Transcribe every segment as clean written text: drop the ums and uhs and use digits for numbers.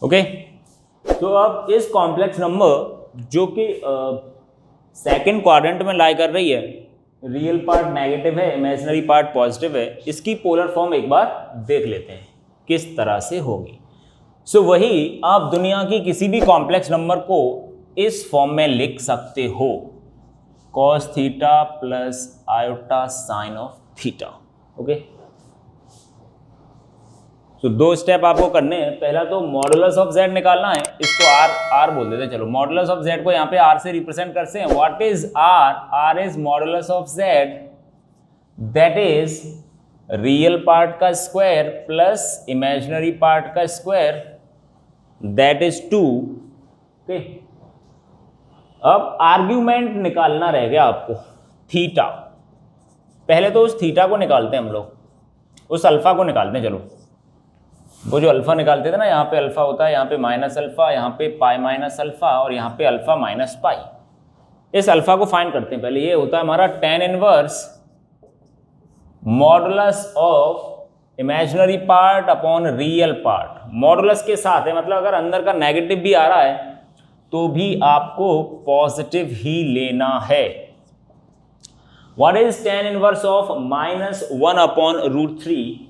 Okay. तो अब इस कॉम्प्लेक्स नंबर जो कि सेकंड क्वाड्रेंट में लाई कर रही है, रियल पार्ट नेगेटिव है, इमेजिनरी पार्ट पॉजिटिव है, इसकी पोलर फॉर्म एक बार देख लेते हैं किस तरह से होगी। सो वही आप दुनिया की किसी भी कॉम्प्लेक्स नंबर को इस फॉर्म में लिख सकते हो, cos theta plus iota sign of theta. Okay, तो दो स्टेप आपको करने हैं। पहला तो मॉडुलस ऑफ z निकालना है, इसको r बोल देते हैं। चलो मॉडुलस ऑफ z को यहाँ पे r से रिप्रेजेंट करते हैं। What is r? r is modulus of z, that is real part का स्क्वायर प्लस इमेजिनरी पार्ट का स्क्वायर, दैट इज 2। ओके, अब आर्ग्यूमेंट निकालना रह गया आपको, थीटा। पहले तो उस थीटा को निकालते हैं हम लोग, उस अल्फा को निकालते हैं। चलो वो जो अल्फा निकालते थे ना, यहाँ पे अल्फा होता है, यहाँ पे माइनस अल्फा, यहाँ पे पाई माइनस अल्फा और यहाँ पे अल्फा माइनस पाई। इस अल्फा को फाइंड करते हैं। पहले ये होता है हमारा tan inverse modulus of imaginary part upon real part. Modulus के साथ है, मतलब अगर अंदर का नेगेटिव भी आ रहा है तो भी आपको पॉजिटिव ही लेना है। What is tan inverse of -1 upon √3?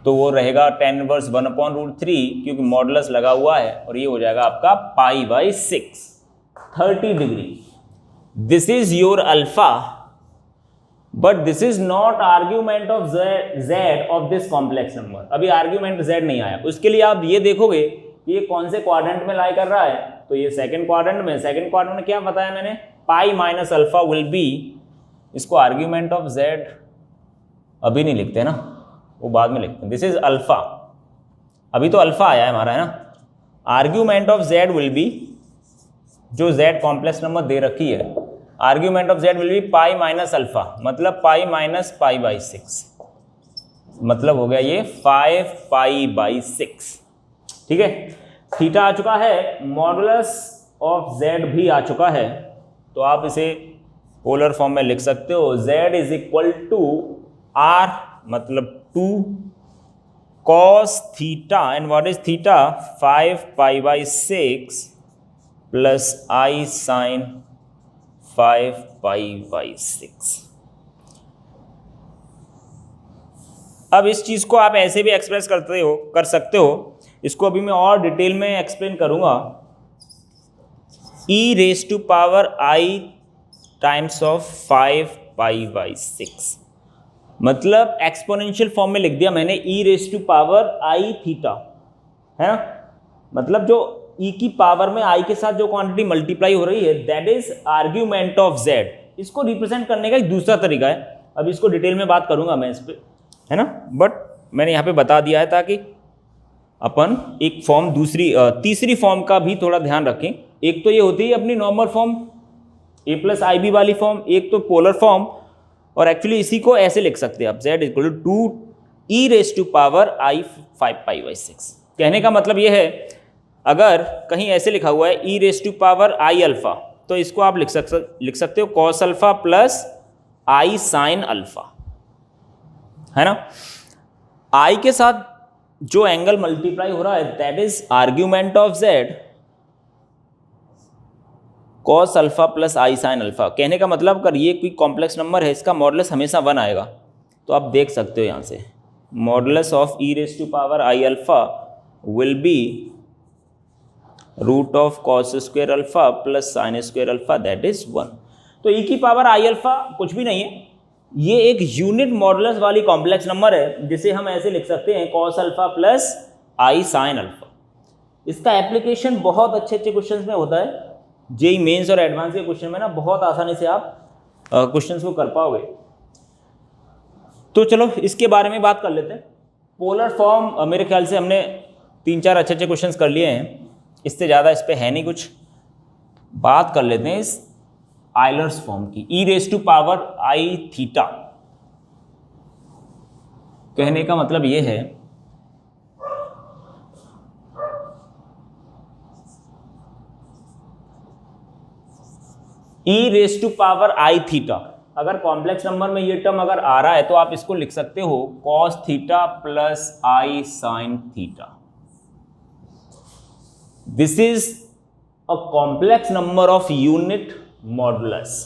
तो वो रहेगा tan इनवर्स 1 अपॉन √3, क्योंकि मॉडुलस लगा हुआ है, और ये हो जाएगा आपका π/6, 30 degree. This is your alpha, but this is not argument of z of this complex number. अभी आर्ग्यूमेंट z नहीं आया। उसके लिए आप ये देखोगे कि ये कौन से क्वाड्रेंट में लाई कर रहा है, तो ये सेकंड क्वाड्रेंट में। सेकंड क्वाड्रेंट में क्या बताया मैंने? Pi minus alpha will B, इसको आर्ग्यूमेंट ऑफ z अभी नहीं लिखते ना, वो बाद में लिखते हैं। दिस इज अल्फा, अभी तो अल्फा आया है हमारा, है ना। Argument of z will be, जो z कॉम्प्लेक्स नंबर दे रखी है, argument of z will be pi minus alpha, मतलब पाई माइनस π/6, मतलब हो गया ये 5π/6। ठीक है, थीटा आ चुका है, मॉडुलस ऑफ z भी आ चुका है, तो आप इसे पोलर फॉर्म में लिख सकते हो। z is equal to r, मतलब 2 cos theta, and what is theta? 5π/6 plus i sine 5π/6। अब इस चीज को आप ऐसे भी एक्सप्रेस कर सकते हो। इसको अभी मैं और डिटेल में एक्सप्लेन करूंगा। e⁻i टाइम्स ऑफ 5π/6, मतलब एक्सपोनेंशियल फॉर्म में लिख दिया मैंने, e⁻i थीटा, है ना। मतलब जो e की पावर में i के साथ जो क्वांटिटी मल्टीप्लाई हो रही है, that is argument of z। इसको रिप्रेजेंट करने का एक दूसरा तरीका है, अब इसको डिटेल में बात करूंगा मैं इस पे, है ना। बट मैंने यहाँ पे बता दिया है ताकि अपन एक फॉर्म तीसरी फॉर्म का भी थोड़ा ध्यान रखें। एक तो ये होती है अपनी नॉर्मल फॉर्म a+ib वाली फॉर्म, एक तो पोलर फॉर्म, और एक्चुअली इसी को ऐसे लिख सकते हैं आप, z इक्वल टू 2e⁻i 5π/6। कहने का मतलब ये है, अगर कहीं ऐसे लिखा हुआ है e⁻i अल्फा, तो इसको आप लिख सकते हो cos alpha plus i sine alpha, है ना। i के साथ जो एंगल मल्टीप्लाई हो रहा है, that is argument of z, cos alpha plus i sine alpha. कहने का मतलब अगर ये कोई कॉम्प्लेक्स नंबर है, इसका मॉडुलस हमेशा 1 आएगा, तो आप देख सकते हो यहाँ से modulus of e⁻i alpha will be root of cos square alpha plus sine square alpha, that is 1। तो e की पावर i अल्फा कुछ भी नहीं है, ये एक यूनिट मॉडुलस वाली कॉम्प्लेक्स नंबर है, जिसे हम ऐसे लिख सकते हैं cos alpha plus i sine alpha. इसका एप्लीकेशन बहुत अच्छे क्वेश्चंस में होता है, जेई मेंस और एडवांस के क्वेश्चन में ना बहुत आसानी से आप क्वेश्चंस को कर पाओगे। तो चलो इसके बारे में बात कर लेते हैं। पोलर फॉर्म मेरे ख्याल से हमने 3-4 अच्छे क्वेश्चंस कर लिए हैं, इससे ज़्यादा इस पे है नहीं कुछ। बात कर लेते हैं इस आयलर्स फॉर्म की, e⁻i थीटा। कहने का मतलब ये है, e⁻i थीटा, अगर कॉम्प्लेक्स नंबर में ये टर्म अगर आ रहा है तो आप इसको लिख सकते हो cos theta plus i sine theta. This is a complex number of unit modulus.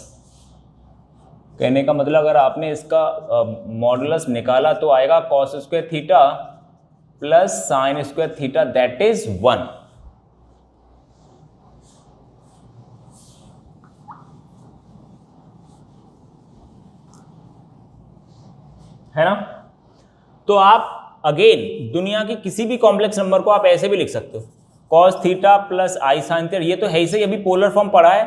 कहने का मतलब अगर आपने इसका मॉडुलस निकाला तो आएगा cos square theta plus sine square theta, that is 1। है ना? तो आप अगेन दुनिया के किसी भी कॉम्प्लेक्स नंबर को आप ऐसे भी लिख सकते हो, कॉस थीटा प्लस आई साइन थीटा। ये तो है ही से, अभी पोलर फॉर्म पढ़ा है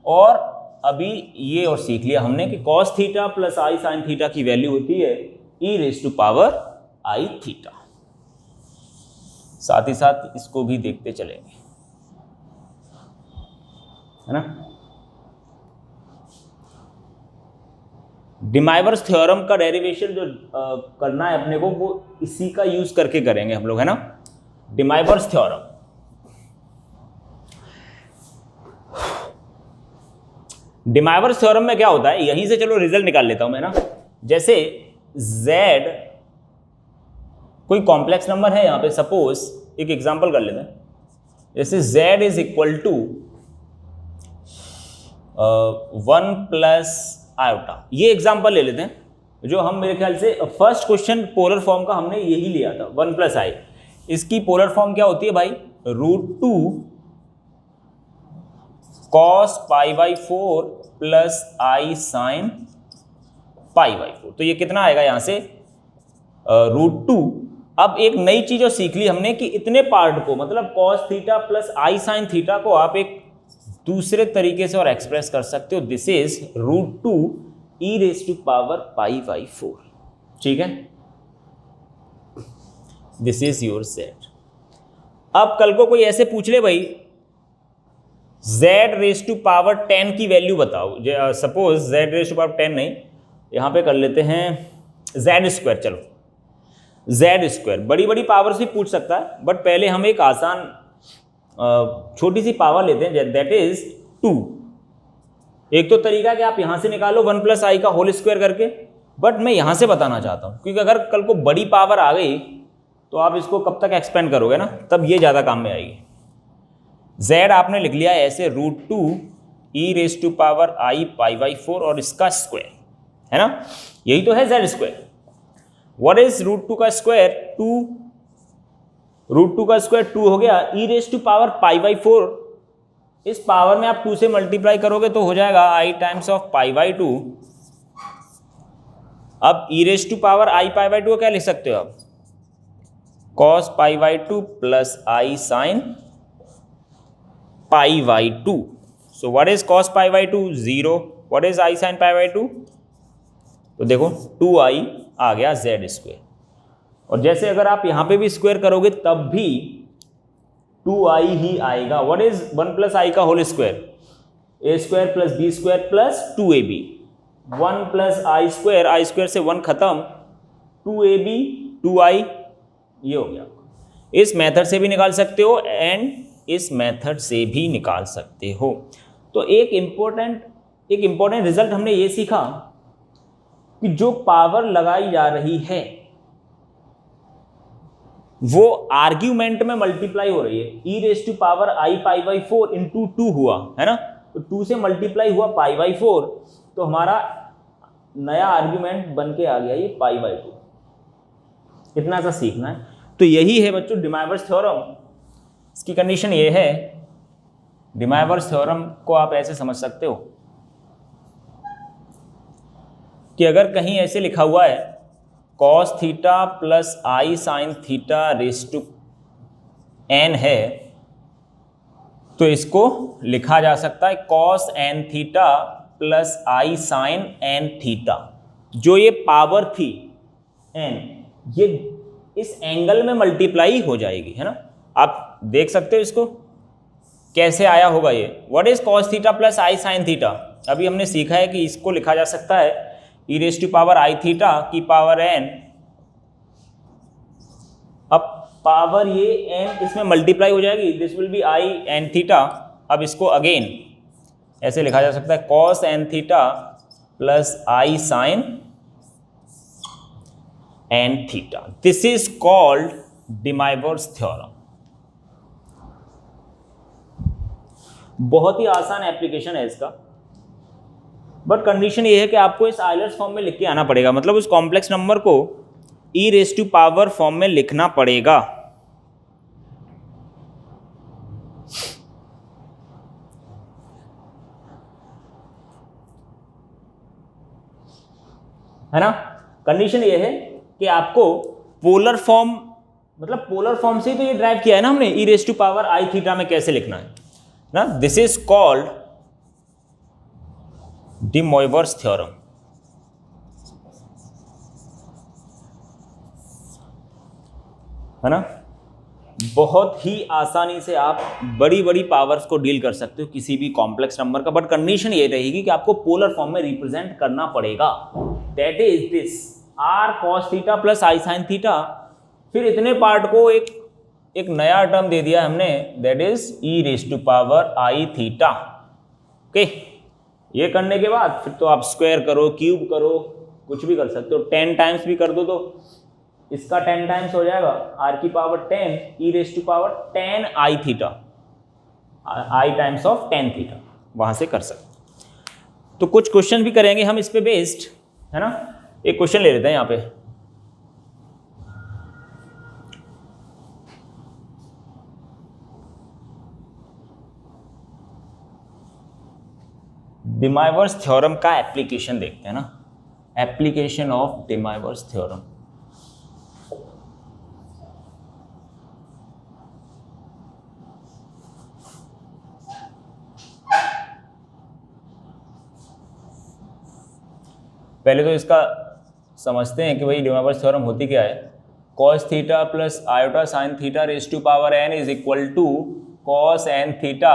और अभी ये और सीख लिया हमने कि कॉस थीटा प्लस आई साइन थीटा की वैल्यू होती है e raise to power I theta. साथ ही साथ इसको भी देखते चलेंगे, है ना? डिमाइवर्स थ्योरम का डेरिवेशन जो करना है अपने को, वो इसी का यूज करके करेंगे हम लोग, है ना? डिमाइवर्स थ्योरम। डिमाइवर्स थ्योरम में क्या होता है, यहीं से चलो रिजल्ट निकाल लेता हूं मैं ना। जैसे z कोई कॉम्प्लेक्स नंबर है, यहां पे सपोज एक एग्जांपल कर लेते हैं, जैसे z is equal to 1 plus iota. ये एग्जांपल ले लेते हैं जो हम मेरे ख्याल से फर्स्ट क्वेश्चन पोलर फॉर्म का हमने यही लिया था, 1 प्लस आई। इसकी पोलर फॉर्म क्या होती है भाई, √2 cos π/4 प्लस आई साइन π/4। तो ये कितना आएगा यहां से √2। अब एक नई चीज और सीख ली हमने कि इतने पार्ट को, मतलब cos थीटा प्लस आई साइन थीटा को आप एक दूसरे तरीके से और एक्सप्रेस कर सकते हो। This is √2 e raise to power π/4। ठीक है, दिस इज योर z। अब कल को कोई ऐसे पूछ ले भाई z रेज टू पावर 10 की वैल्यू बताओ, suppose z raise to power 10 नहीं, यहां पे कर लेते हैं z स्क्वायर। चलो z स्क्वायर, बड़ी बड़ी पावर से पूछ सकता है, बट पहले हम एक आसान छोटी सी पावर लेते हैं, दैट इज 2। एक तो तरीका कि आप यहां से निकालो 1 प्लस आई का होल स्क्वायर करके, बट मैं यहां से बताना चाहता हूं क्योंकि अगर कल को बड़ी पावर आ गई तो आप इसको कब तक एक्सपेंड करोगे ना, तब ये ज्यादा काम में आएगी। z आपने लिख लिया ऐसे √2 e raise to power i π/4 और इसका स्क्वायर, है ना? यही तो है z स्क्वायर। व्हाट इज √2 का स्क्वायर, 2। √2 का स्क्वायर 2 हो गया, ई रेज टू पावर π/4। इस पावर में आप 2 से मल्टीप्लाई करोगे तो हो जाएगा i टाइम्स ऑफ π/2। अब e raise to power i π/2 क्या लिख सकते हो आप, cos π/2 plus I sine π/2। So what is cos π/2, 0। What is i sine π/2, तो देखो 2i आ गया z स्क्वायर। और जैसे अगर आप यहां पे भी स्क्वायर करोगे तब भी 2i ही आएगा। व्हाट इज 1 प्लस आई का whole square, a square plus b square plus 2ab। 1 plus I square से 1 खत्म, 2ab 2i, ये हो गया। इस मेथड से भी निकाल सकते हो एंड इस मेथड से भी निकाल सकते हो। तो एक इंपॉर्टेंट रिजल्ट हमने ये सीखा कि जो पावर लगाई जा रही है वो आर्ग्यूमेंट में मल्टीप्लाई हो रही है। E raise to power i π/4 into 2 हुआ, है ना? तो 2 से मल्टीप्लाई हुआ π/4, तो हमारा नया आर्ग्यूमेंट बन के आ गया ये π/2। इतना सा सीखना है। तो यही है बच्चों डिमाइवर्स थ्योरम। इसकी कंडीशन ये है, डिमाइवर्स थ्योरम को आप ऐसे समझ सकते हो कि अगर कहीं ऐसे लिखा हुआ है cos theta plus I sine theta raise to n है, तो इसको लिखा जा सकता है cos n थीटा प्लस आई साइन n थीटा। जो ये पावर थी n, ये इस एंगल में मल्टीप्लाई हो जाएगी, है ना? आप देख सकते हो इसको कैसे आया होगा ये। What is cos theta plus I sine theta, अभी हमने सीखा है कि इसको लिखा जा सकता है e raise to power I theta की पावर n। अब पावर ये n इसमें मल्टीप्लाई हो जाएगी, this will be i n theta. अब इसको अगेन ऐसे लिखा जा सकता है cos n theta plus I sine n theta. This is called De Moivre's theorem. बहुत ही आसान एप्लीकेशन है इसका, बट कंडीशन ये है कि आपको इस आइलर्स फॉर्म में लिख के आना पड़ेगा, मतलब उस कॉम्प्लेक्स नंबर को ई रेज टू पावर फॉर्म में लिखना पड़ेगा। है ना, कंडीशन ये है कि आपको पोलर फॉर्म, मतलब पोलर फॉर्म से ही तो ये ड्राइव किया है ना हमने, e raise to power I theta में कैसे लिखना है ना, this is called De Moivre's theorem. है ना, बहुत ही आसानी से आप बड़ी बड़ी पावर्स को डील कर सकते हो किसी भी कॉम्प्लेक्स नंबर का, बट कंडीशन ये रहेगी कि आपको पोलर फॉर्म में रिप्रेजेंट करना पड़ेगा। That is this R cos theta plus I sine theta, फिर इतने पार्ट को एक नया टर्म दे दिया हमने, that is E raise to power I theta. Okay, ये करने के बाद फिर तो आप स्क्वायर करो, क्यूब करो, कुछ भी कर सकते हो, 10 टाइम्स भी कर दो तो इसका 10 टाइम्स हो जाएगा, आर की power 10 e raise to power 10 i theta, i times of 10 theta, वहां से कर सकते। तो कुछ क्वेश्चन भी करेंगे हम इस पे बेस्ड, है ना। एक क्वेश्चन ले लेते हैं यहाँ पे, डी मोइवर्स थ्योरम का एप्लीकेशन देखते हैं ना, application of D Moivre's theorem. पहले तो इसका समझते हैं कि भाई डी मोइवर्स थ्योरम होती क्या है। Cos theta plus iota sine theta raise to power n is equal to cos n theta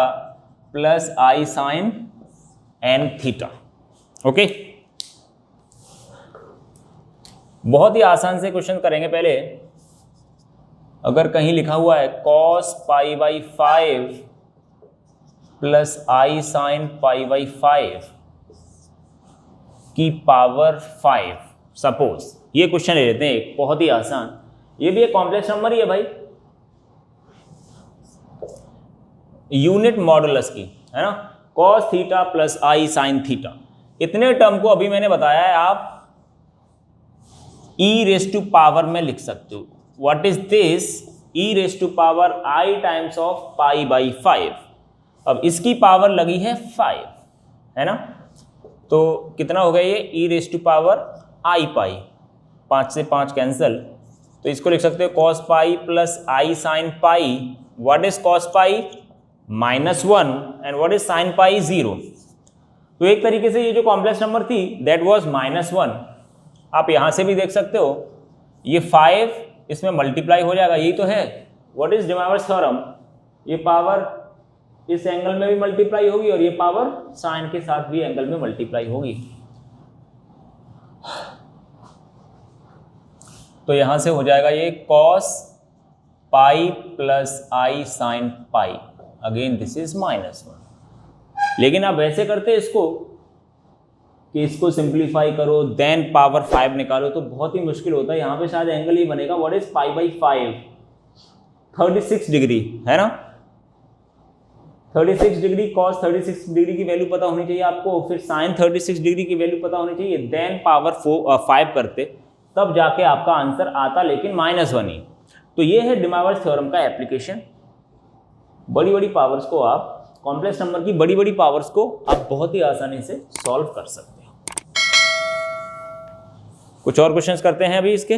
plus I sine n theta. Okay, बहुत ही आसान से क्वेश्चन करेंगे। पहले अगर कहीं लिखा हुआ है cos pi by 5 plus I sine pi by 5 की पावर 5, सपोज ये क्वेश्चन ले लेते हैं एक बहुत ही आसान, ये भी एक कॉम्प्लेक्स नंबर ही है भाई, यूनिट मॉडुलस की, है ना, कॉस थीटा प्लस आई साइन थीटा। इतने टर्म को अभी मैंने बताया है आप ई रेज टू पावर में लिख सकते हो। What is this, e raise to power i times of pi by 5। अब इसकी पावर लगी है 5, है ना, तो कितना हो गया ये ई रेज टू पावर आई पाई, 5 से 5 कैंसल, तो इसको लिख सकते हो cos pi plus I sine pi. What is cos pi, -1, and what is sine pi, 0। तो एक तरीके से ये जो कॉम्प्लेक्स नंबर थी दैट वाज -1। आप यहां से भी देख सकते हो ये 5 इसमें मल्टीप्लाई हो जाएगा, यही तो है what is D Moivre's theorem, ये पावर इस एंगल में भी मल्टीप्लाई होगी और ये पावर साइन के साथ भी एंगल में मल्टीप्लाई होगी। तो यहां से हो जाएगा ये cos pi plus I sine pi, again this is -1। लेकिन आप वैसे करते इसको कि इसको सिंप्लीफाई करो देन पावर 5 निकालो तो बहुत ही मुश्किल होता है। यहाँ पे शायद एंगल ही बनेगा, what is pi by 5, 36 degree, है ना, 36 डिग्री, कॉस 36 डिग्री की वैल्यू पता होनी चाहिए आपको, फिर साइन 36 डिग्री की वैल्यू पता होनी चाहिए, देन पावर 5 करते तब जाके आपका आंसर आता, लेकिन -1 ही। तो ये है डी मोइवर्स थ्योरम का एप्लीकेशन। बड़ी बड़ी पावर्स को आप, कॉम्प्लेक्स नंबर की बड़ी बड़ी पावर्स को आप बहुत ही आसानी से सॉल्व कर सकते हो। कुछ और क्वेश्चंस करते हैं अभी इसके।